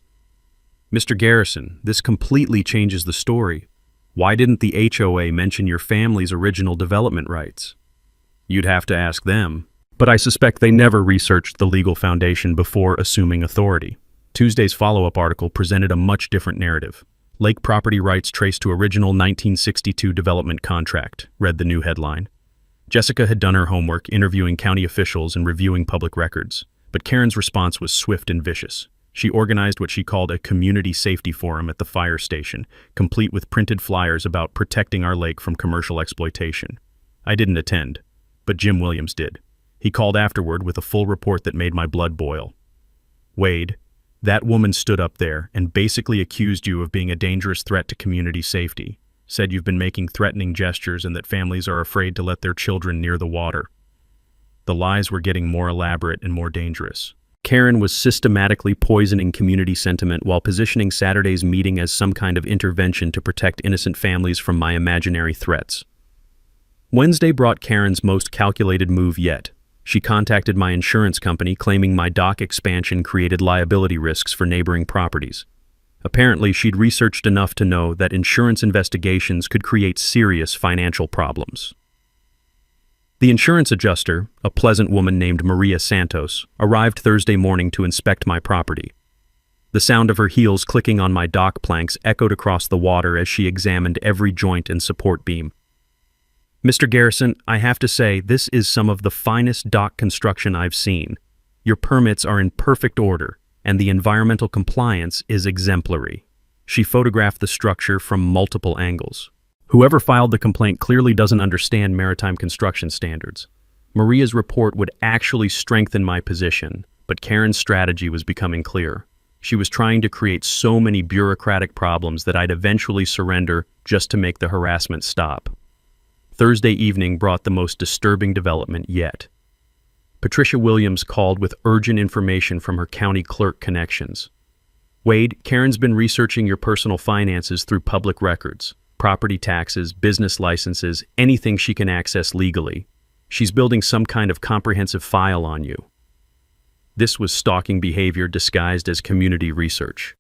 "Mr. Garrison, this completely changes the story. Why didn't the HOA mention your family's original development rights?" "You'd have to ask them, but I suspect they never researched the legal foundation before assuming authority." Tuesday's follow-up article presented a much different narrative. "Lake property rights traced to original 1962 development contract," read the new headline. Jessica had done her homework, interviewing county officials and reviewing public records, but Karen's response was swift and vicious. She organized what she called a community safety forum at the fire station, complete with printed flyers about protecting our lake from commercial exploitation. I didn't attend, but Jim Williams did. He called afterward with a full report that made my blood boil. "Wade, that woman stood up there and basically accused you of being a dangerous threat to community safety, said you've been making threatening gestures and that families are afraid to let their children near the water." The lies were getting more elaborate and more dangerous. Karen was systematically poisoning community sentiment while positioning Saturday's meeting as some kind of intervention to protect innocent families from my imaginary threats. Wednesday brought Karen's most calculated move yet. She contacted my insurance company claiming my dock expansion created liability risks for neighboring properties. Apparently, she'd researched enough to know that insurance investigations could create serious financial problems. The insurance adjuster, a pleasant woman named Maria Santos, arrived Thursday morning to inspect my property. The sound of her heels clicking on my dock planks echoed across the water as she examined every joint and support beam. "Mr. Garrison, I have to say, this is some of the finest dock construction I've seen. Your permits are in perfect order, and the environmental compliance is exemplary." She photographed the structure from multiple angles. Whoever filed the complaint clearly doesn't understand maritime construction standards. Maria's report would actually strengthen my position, but Karen's strategy was becoming clear. She was trying to create so many bureaucratic problems that I'd eventually surrender just to make the harassment stop. Thursday evening brought the most disturbing development yet. Patricia Williams called with urgent information from her county clerk connections. Wade, Karen's been researching your personal finances through public records, property taxes, business licenses, anything she can access legally. She's building some kind of comprehensive file on you. This was stalking behavior disguised as community research.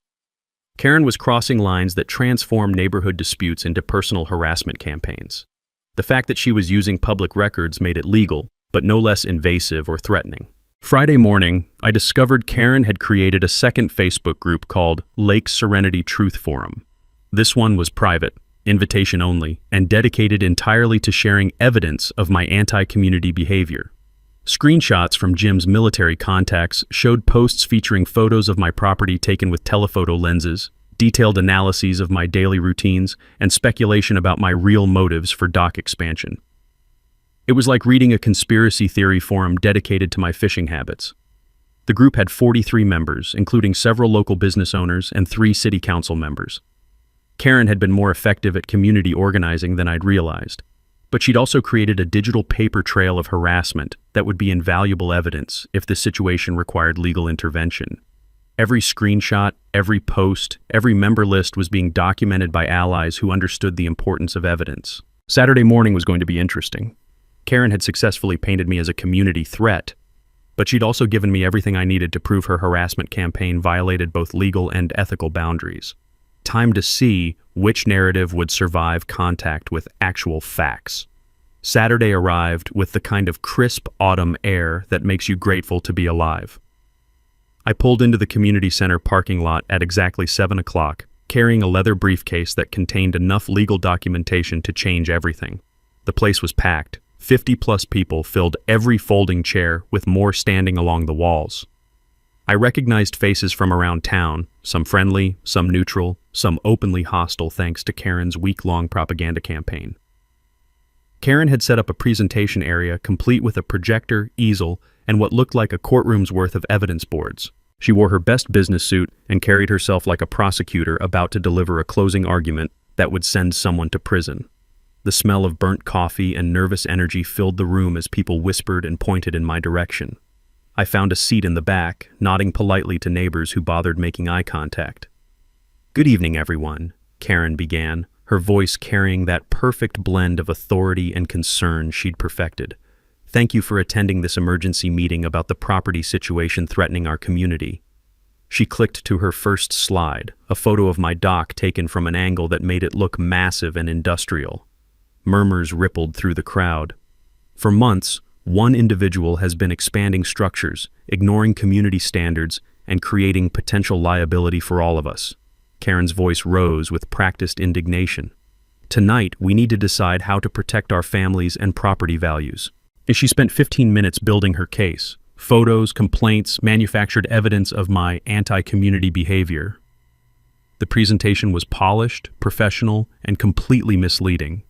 Karen was crossing lines that transformed neighborhood disputes into personal harassment campaigns. The fact that she was using public records made it legal, but no less invasive or threatening. Friday morning, I discovered Karen had created a second Facebook group called Lake Serenity Truth Forum. This one was private, invitation only, and dedicated entirely to sharing evidence of my anti-community behavior. Screenshots from Jim's military contacts showed posts featuring photos of my property taken with telephoto lenses, detailed analyses of my daily routines, and speculation about my real motives for dock expansion. It was like reading a conspiracy theory forum dedicated to my fishing habits. The group had 43 members, including several local business owners and 3 city council members. Karen had been more effective at community organizing than I'd realized, but she'd also created a digital paper trail of harassment that would be invaluable evidence if the situation required legal intervention. Every screenshot, every post, every member list was being documented by allies who understood the importance of evidence. Saturday morning was going to be interesting. Karen had successfully painted me as a community threat, but she'd also given me everything I needed to prove her harassment campaign violated both legal and ethical boundaries. Time to see which narrative would survive contact with actual facts. Saturday arrived with the kind of crisp autumn air that makes you grateful to be alive. I pulled into the community center parking lot at exactly 7 o'clock, carrying a leather briefcase that contained enough legal documentation to change everything. The place was packed. 50-plus people filled every folding chair, with more standing along the walls. I recognized faces from around town, some friendly, some neutral, some openly hostile thanks to Karen's week-long propaganda campaign. Karen had set up a presentation area complete with a projector, easel, and what looked like a courtroom's worth of evidence boards. She wore her best business suit and carried herself like a prosecutor about to deliver a closing argument that would send someone to prison. The smell of burnt coffee and nervous energy filled the room as people whispered and pointed in my direction. I found a seat in the back, nodding politely to neighbors who bothered making eye contact. "Good evening, everyone," Karen began, her voice carrying that perfect blend of authority and concern she'd perfected. "Thank you for attending this emergency meeting about the property situation threatening our community." She clicked to her first slide, a photo of my dock taken from an angle that made it look massive and industrial. Murmurs rippled through the crowd. For months, one individual has been expanding structures, ignoring community standards, and creating potential liability for all of us. Karen's voice rose with practiced indignation. "Tonight, we need to decide how to protect our families and property values." And she spent 15 minutes building her case. Photos, complaints, manufactured evidence of my anti-community behavior. The presentation was polished, professional, and completely misleading.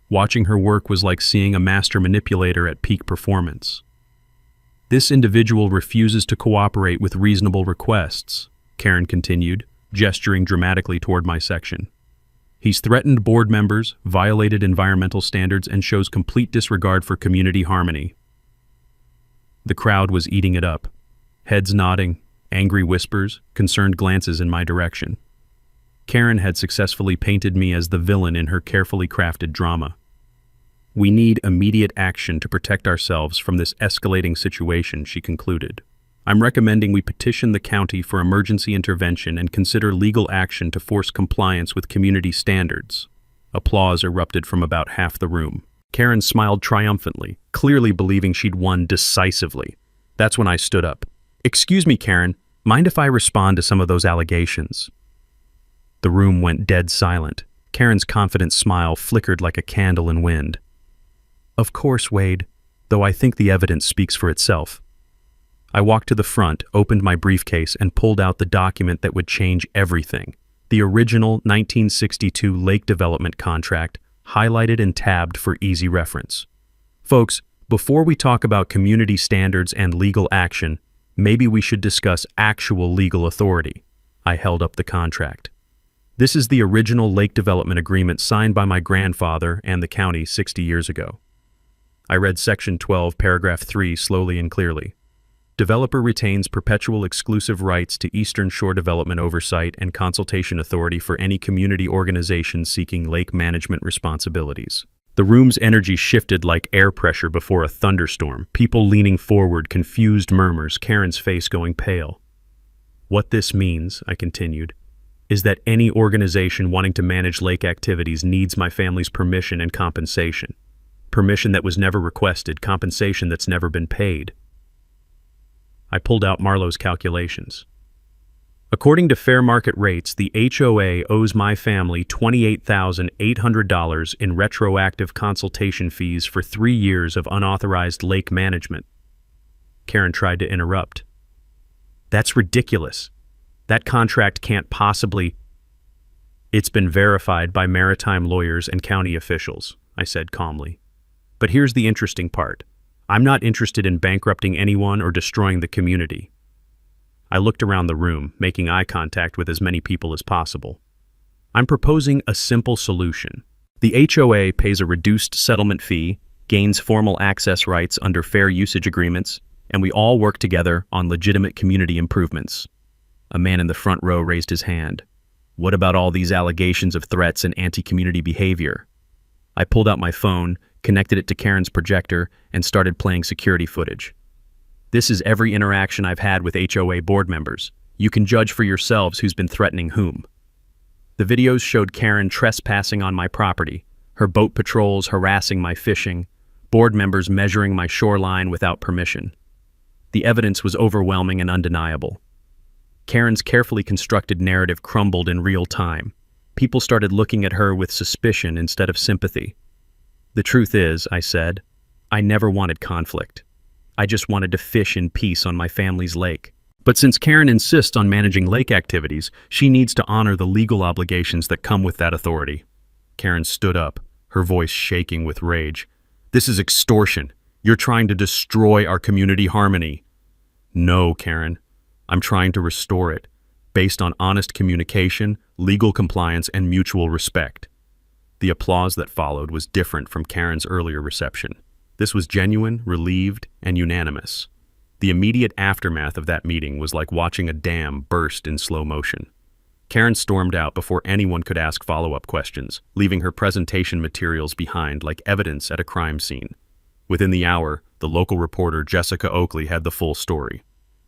Watching her work was like seeing a master manipulator at peak performance. "This individual refuses to cooperate with reasonable requests," Karen continued, gesturing dramatically toward my section. "He's threatened board members, violated environmental standards, and shows complete disregard for community harmony." The crowd was eating it up. Heads nodding, angry whispers, concerned glances in my direction. Karen had successfully painted me as the villain in her carefully crafted drama. "We need immediate action to protect ourselves from this escalating situation," she concluded. "I'm recommending we petition the county for emergency intervention and consider legal action to force compliance with community standards." Applause erupted from about half the room. Karen smiled triumphantly, clearly believing she'd won decisively. That's when I stood up. "Excuse me, Karen, mind if I respond to some of those allegations?" The room went dead silent. Karen's confident smile flickered like a candle in wind. "Of course, Wade, though I think the evidence speaks for itself." I walked to the front, opened my briefcase, and pulled out the document that would change everything. The original 1962 lake development contract, highlighted and tabbed for easy reference. Folks, before we talk about community standards and legal action, maybe we should discuss actual legal authority. I held up the contract. This is the original lake development agreement signed by my grandfather and the county 60 years ago. I read Section 12, Paragraph 3 slowly and clearly. Developer retains perpetual exclusive rights to Eastern Shore Development Oversight and Consultation Authority for any community organization seeking lake management responsibilities. The room's energy shifted like air pressure before a thunderstorm, people leaning forward, confused murmurs, Karen's face going pale. What this means, I continued, is that any organization wanting to manage lake activities needs my family's permission and compensation. Permission that was never requested, compensation that's never been paid. I pulled out Marlowe's calculations. According to fair market rates, the HOA owes my family $28,800 in retroactive consultation fees for 3 years of unauthorized lake management. Karen tried to interrupt. That's ridiculous. That contract can't possibly... It's been verified by maritime lawyers and county officials, I said calmly. But here's the interesting part. I'm not interested in bankrupting anyone or destroying the community. I looked around the room, making eye contact with as many people as possible. I'm proposing a simple solution. The HOA pays a reduced settlement fee, gains formal access rights under fair usage agreements, and we all work together on legitimate community improvements. A man in the front row raised his hand. What about all these allegations of threats and anti-community behavior? I pulled out my phone, connected it to Karen's projector, and started playing security footage. This is every interaction I've had with HOA board members. You can judge for yourselves who's been threatening whom. The videos showed Karen trespassing on my property, her boat patrols harassing my fishing, board members measuring my shoreline without permission. The evidence was overwhelming and undeniable. Karen's carefully constructed narrative crumbled in real time. People started looking at her with suspicion instead of sympathy. The truth is, I said, I never wanted conflict. I just wanted to fish in peace on my family's lake. But since Karen insists on managing lake activities, she needs to honor the legal obligations that come with that authority. Karen stood up, her voice shaking with rage. This is extortion. You're trying to destroy our community harmony. No, Karen. I'm trying to restore it, based on honest communication, legal compliance, and mutual respect. The applause that followed was different from Karen's earlier reception. This was genuine, relieved, and unanimous. The immediate aftermath of that meeting was like watching a dam burst in slow motion. Karen stormed out before anyone could ask follow-up questions, leaving her presentation materials behind like evidence at a crime scene. Within the hour, the local reporter Jessica Oakley had the full story.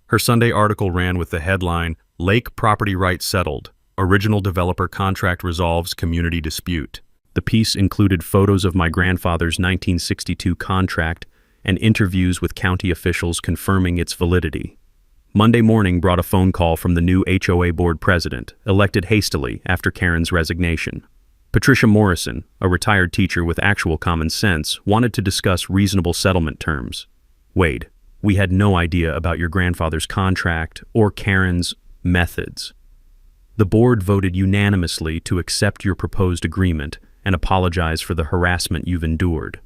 Her Sunday article ran with the headline, "Lake Property Rights Settled. Original Developer Contract Resolves Community Dispute." The piece included photos of my grandfather's 1962 contract and interviews with county officials confirming its validity. Monday morning brought a phone call from the new HOA board president, elected hastily after Karen's resignation. Patricia Morrison, a retired teacher with actual common sense, wanted to discuss reasonable settlement terms. Wade, we had no idea about your grandfather's contract or Karen's methods. The board voted unanimously to accept your proposed agreement and apologize for the harassment you've endured.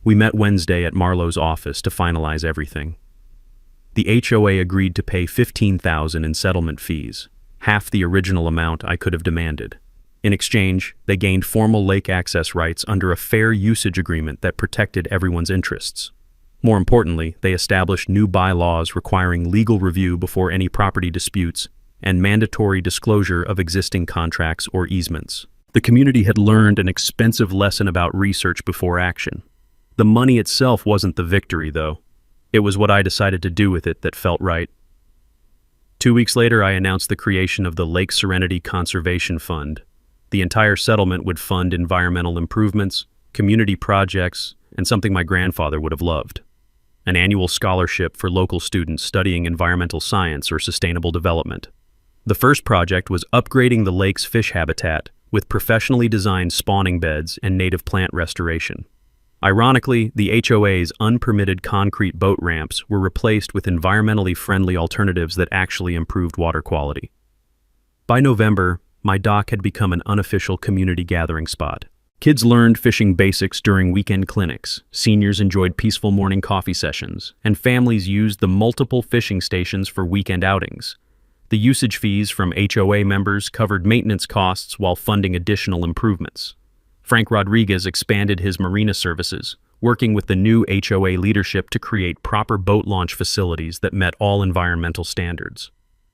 We met Wednesday at Marlowe's office to finalize everything. The HOA agreed to pay $15,000 in settlement fees, half the original amount I could have demanded. In exchange, they gained formal lake access rights under a fair usage agreement that protected everyone's interests. More importantly, they established new bylaws requiring legal review before any property disputes and mandatory disclosure of existing contracts or easements. The community had learned an expensive lesson about research before action. The money itself wasn't the victory, though. It was what I decided to do with it that felt right. 2 weeks later, I announced the creation of the Lake Serenity Conservation Fund. The entire settlement would fund environmental improvements, community projects, and something my grandfather would have loved: an annual scholarship for local students studying environmental science or sustainable development. The first project was upgrading the lake's fish habitat with professionally designed spawning beds and native plant restoration. Ironically, the HOA's unpermitted concrete boat ramps were replaced with environmentally friendly alternatives that actually improved water quality. By November, my dock had become an unofficial community gathering spot. Kids learned fishing basics during weekend clinics, seniors enjoyed peaceful morning coffee sessions, and families used the multiple fishing stations for weekend outings. The usage fees from HOA members covered maintenance costs while funding additional improvements. Frank Rodriguez expanded his marina services, working with the new HOA leadership to create proper boat launch facilities that met all environmental standards.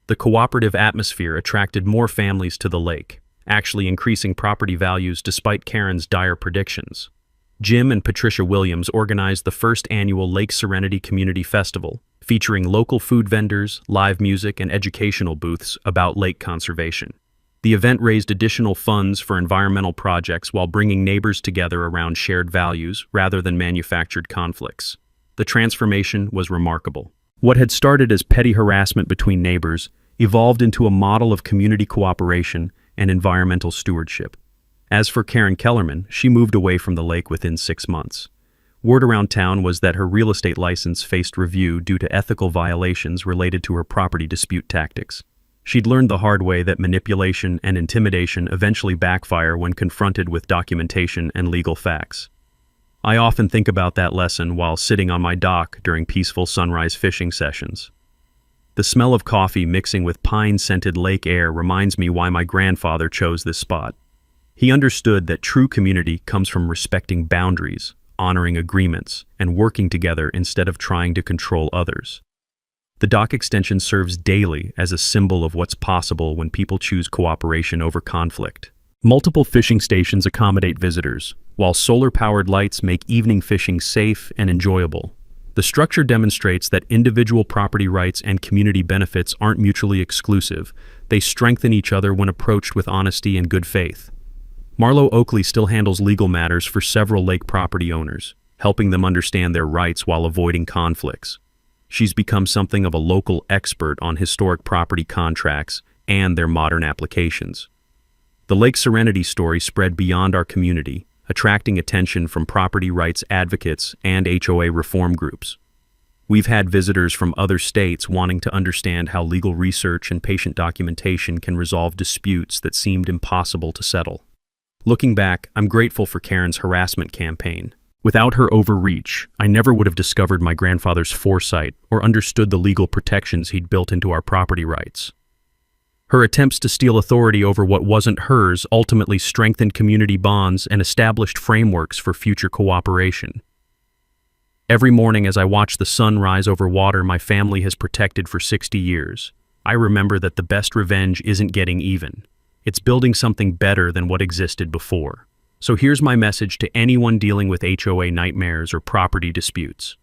The cooperative atmosphere attracted more families to the lake, actually increasing property values despite Karen's dire predictions. Jim and Patricia Williams organized the first annual Lake Serenity Community Festival, featuring local food vendors, live music, and educational booths about lake conservation. The event raised additional funds for environmental projects while bringing neighbors together around shared values rather than manufactured conflicts. The transformation was remarkable. What had started as petty harassment between neighbors evolved into a model of community cooperation and environmental stewardship. As for Karen Kellerman, she moved away from the lake within 6 months. Word around town was that her real estate license faced review due to ethical violations related to her property dispute tactics. She'd learned the hard way that manipulation and intimidation eventually backfire when confronted with documentation and legal facts. I often think about that lesson while sitting on my dock during peaceful sunrise fishing sessions. The smell of coffee mixing with pine-scented lake air reminds me why my grandfather chose this spot. He understood that true community comes from respecting boundaries, honoring agreements, and working together instead of trying to control others. The dock extension serves daily as a symbol of what's possible when people choose cooperation over conflict. Multiple fishing stations accommodate visitors, while solar-powered lights make evening fishing safe and enjoyable. The structure demonstrates that individual property rights and community benefits aren't mutually exclusive. They strengthen each other when approached with honesty and good faith. Marlo Oakley still handles legal matters for several lake property owners, helping them understand their rights while avoiding conflicts. She's become something of a local expert on historic property contracts and their modern applications. The Lake Serenity story spread beyond our community, attracting attention from property rights advocates and HOA reform groups. We've had visitors from other states wanting to understand how legal research and patient documentation can resolve disputes that seemed impossible to settle. Looking back, I'm grateful for Karen's harassment campaign. Without her overreach, I never would have discovered my grandfather's foresight or understood the legal protections he'd built into our property rights. Her attempts to steal authority over what wasn't hers ultimately strengthened community bonds and established frameworks for future cooperation. Every morning as I watch the sun rise over water my family has protected for 60 years, I remember that the best revenge isn't getting even. It's building something better than what existed before. So here's my message to anyone dealing with HOA nightmares or property disputes.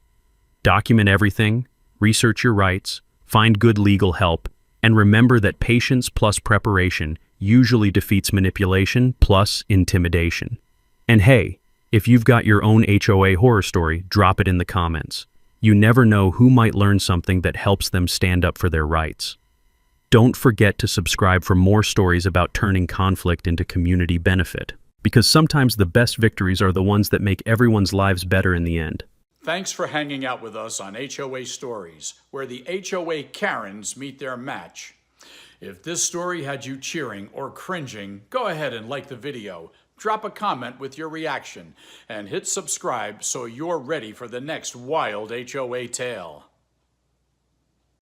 Document everything, research your rights, find good legal help, and remember that patience plus preparation usually defeats manipulation plus intimidation. And hey, if you've got your own HOA horror story, drop it in the comments. You never know who might learn something that helps them stand up for their rights. Don't forget to subscribe for more stories about turning conflict into community benefit, because sometimes the best victories are the ones that make everyone's lives better in the end. Thanks for hanging out with us on HOA Stories, where the HOA Karens meet their match. If this story had you cheering or cringing, go ahead and like the video, drop a comment with your reaction, and hit subscribe so you're ready for the next wild HOA tale.